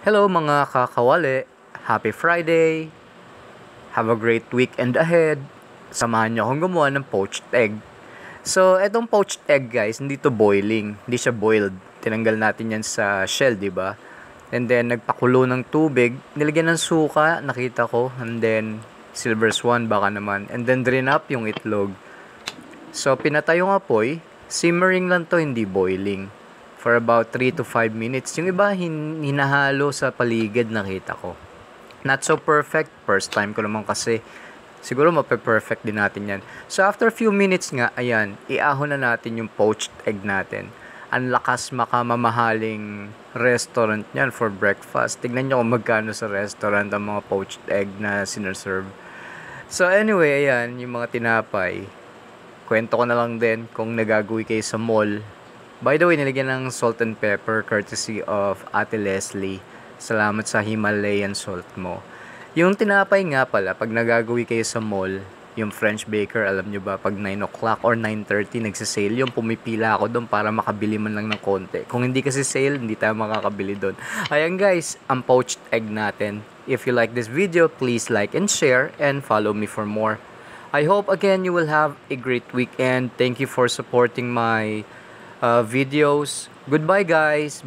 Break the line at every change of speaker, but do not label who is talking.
Hello mga kakawali, happy Friday, have a great weekend ahead. Samahan niyo akong gumawa ng poached egg. So, etong poached egg guys, hindi to boiling, hindi siya boiled. Tinanggal natin yan sa shell, di ba? And then, nagpakulo ng tubig, nilagyan ng suka, nakita ko, and then, silver swan baka naman. And then, drain up yung itlog. So, pinatay yung apoy, simmering lang to, hindi boiling. For about 3 to 5 minutes. Yung iba, hinahalo sa paligid, nakita ko. Not so perfect. First time ko naman kasi. Siguro mape-perfect din natin yan. So, after a few minutes nga, ayan, iahon na natin yung poached egg natin. Ang lakas makamamahaling restaurant yan for breakfast. Tignan nyo kung magkano sa restaurant ang mga poached egg na sinerserve. So, anyway, ayan, yung mga tinapay. Kwento ko na lang din kung nagagawi kayo sa mall. By the way, nilagyan ng salt and pepper courtesy of Ate Leslie. Salamat sa Himalayan salt mo. Yung tinapay nga pala, pag nagagawi kayo sa mall, yung French baker, alam nyo ba, pag 9 o'clock or 9:30 nagsisale, yung pumipila ako doon para makabili man lang ng konti. Kung hindi kasi sale, hindi tayo makakabili doon. Ayan guys, ang poached egg natin. If you like this video, please like and share and follow me for more. I hope again you will have a great weekend. Thank you for supporting my videos. Goodbye guys.